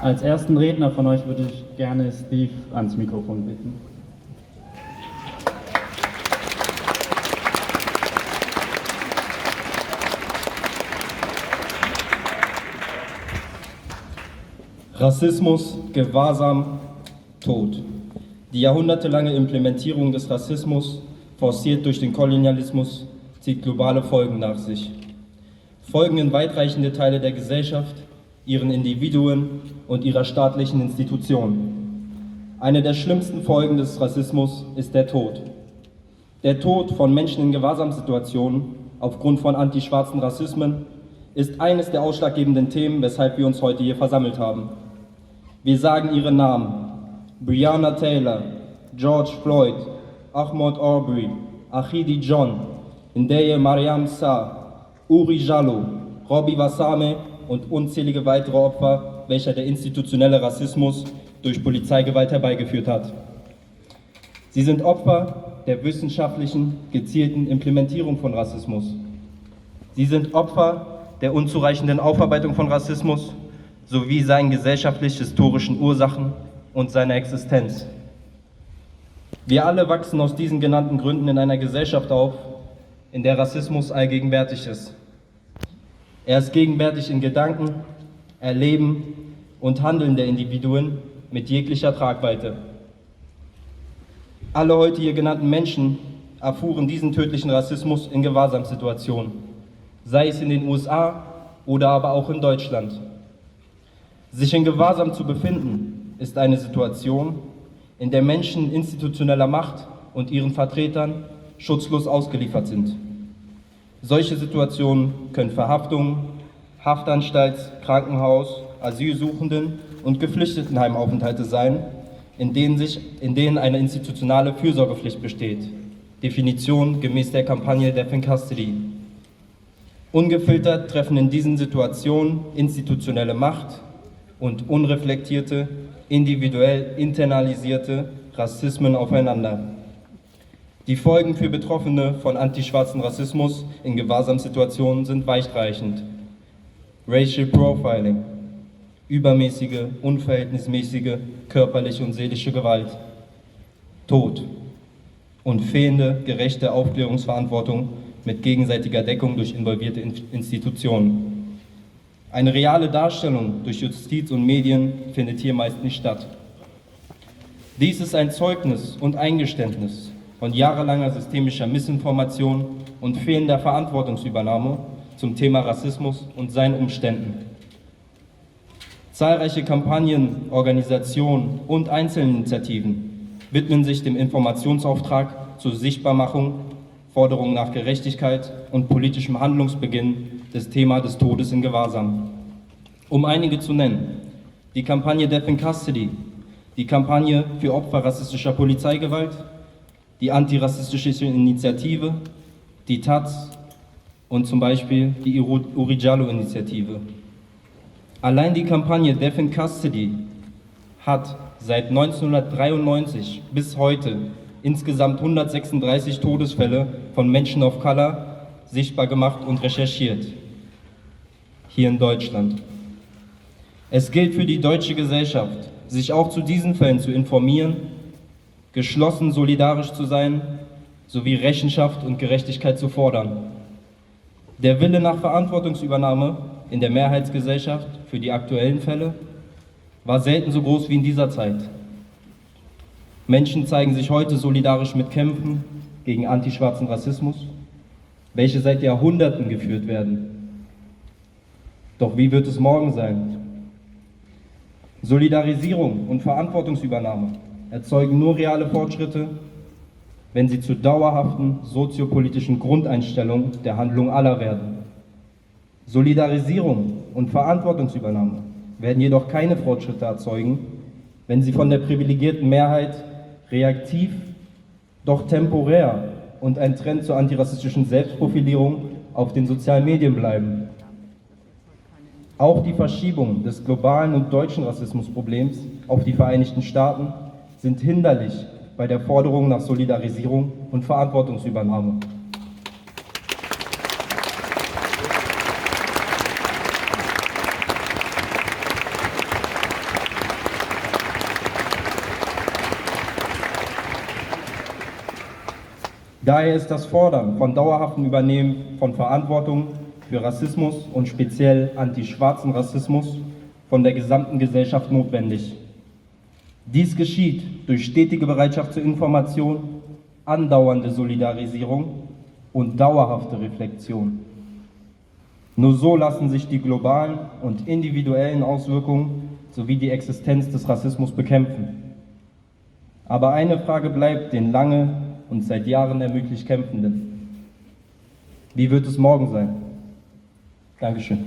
Als ersten Redner von euch würde ich gerne Steve ans Mikrofon bitten. Rassismus, Gewahrsam, Tod. Die jahrhundertelange Implementierung des Rassismus, forciert durch den Kolonialismus, zieht globale Folgen nach sich. Folgen in weitreichende Teile der Gesellschaft, ihren Individuen und ihrer staatlichen Institutionen. Eine der schlimmsten Folgen des Rassismus ist der Tod. Der Tod von Menschen in Gewahrsamssituationen aufgrund von antischwarzen Rassismen ist eines der ausschlaggebenden Themen, weshalb wir uns heute hier versammelt haben. Wir sagen ihre Namen: Breonna Taylor, George Floyd, Ahmaud Arbery, Achidi John, Ndeye Mariam Sarr, Uri Jalloh, Robbie Wasame und unzählige weitere Opfer, welcher der institutionelle Rassismus durch Polizeigewalt herbeigeführt hat. Sie sind Opfer der wissenschaftlichen, gezielten Implementierung von Rassismus. Sie sind Opfer der unzureichenden Aufarbeitung von Rassismus sowie seinen gesellschaftlich-historischen Ursachen und seiner Existenz. Wir alle wachsen aus diesen genannten Gründen in einer Gesellschaft auf, in der Rassismus allgegenwärtig ist. Er ist gegenwärtig in Gedanken, Erleben und Handeln der Individuen mit jeglicher Tragweite. Alle heute hier genannten Menschen erfuhren diesen tödlichen Rassismus in Gewahrsamssituationen, sei es in den USA oder aber auch in Deutschland. Sich in Gewahrsam zu befinden, ist eine Situation, in der Menschen institutioneller Macht und ihren Vertretern schutzlos ausgeliefert sind. Solche Situationen können Verhaftungen, Haftanstalts-, Krankenhaus-, Asylsuchenden- und Geflüchtetenheimaufenthalte sein, in denen eine institutionale Fürsorgepflicht besteht. Definition gemäß der Kampagne Death in Custody. Ungefiltert treffen in diesen Situationen institutionelle Macht und unreflektierte, individuell internalisierte Rassismen aufeinander. Die Folgen für Betroffene von antischwarzen Rassismus in Gewahrsamssituationen sind weitreichend. Racial Profiling, übermäßige, unverhältnismäßige körperliche und seelische Gewalt, Tod und fehlende gerechte Aufklärungsverantwortung mit gegenseitiger Deckung durch involvierte Institutionen. Eine reale Darstellung durch Justiz und Medien findet hier meist nicht statt. Dies ist ein Zeugnis und Eingeständnis von jahrelanger systemischer Missinformation und fehlender Verantwortungsübernahme zum Thema Rassismus und seinen Umständen. Zahlreiche Kampagnen, Organisationen und Einzelinitiativen widmen sich dem Informationsauftrag zur Sichtbarmachung, Forderungen nach Gerechtigkeit und politischem Handlungsbeginn des Themas des Todes in Gewahrsam. Um einige zu nennen: die Kampagne Death in Custody, die Kampagne für Opfer rassistischer Polizeigewalt, die antirassistische Initiative, die Taz und zum Beispiel die Uri Jalloh-Initiative. Allein die Kampagne Death in Custody hat seit 1993 bis heute insgesamt 136 Todesfälle von Menschen of Color sichtbar gemacht und recherchiert, hier in Deutschland. Es gilt für die deutsche Gesellschaft, sich auch zu diesen Fällen zu informieren, geschlossen solidarisch zu sein, sowie Rechenschaft und Gerechtigkeit zu fordern. Der Wille nach Verantwortungsübernahme in der Mehrheitsgesellschaft für die aktuellen Fälle war selten so groß wie in dieser Zeit. Menschen zeigen sich heute solidarisch mit Kämpfen gegen antischwarzen Rassismus, welche seit Jahrhunderten geführt werden. Doch wie wird es morgen sein? Solidarisierung und Verantwortungsübernahme erzeugen nur reale Fortschritte, wenn sie zu dauerhaften soziopolitischen Grundeinstellungen der Handlung aller werden. Solidarisierung und Verantwortungsübernahme werden jedoch keine Fortschritte erzeugen, wenn sie von der privilegierten Mehrheit reaktiv, doch temporär und ein Trend zur antirassistischen Selbstprofilierung auf den sozialen Medien bleiben. Auch die Verschiebung des globalen und deutschen Rassismusproblems auf die Vereinigten Staaten sind hinderlich bei der Forderung nach Solidarisierung und Verantwortungsübernahme. Daher ist das Fordern von dauerhaftem Übernehmen von Verantwortung für Rassismus und speziell antischwarzen Rassismus von der gesamten Gesellschaft notwendig. Dies geschieht durch stetige Bereitschaft zur Information, andauernde Solidarisierung und dauerhafte Reflexion. Nur so lassen sich die globalen und individuellen Auswirkungen sowie die Existenz des Rassismus bekämpfen. Aber eine Frage bleibt den lange und seit Jahren ermüdlich Kämpfenden. Wie wird es morgen sein? Dankeschön.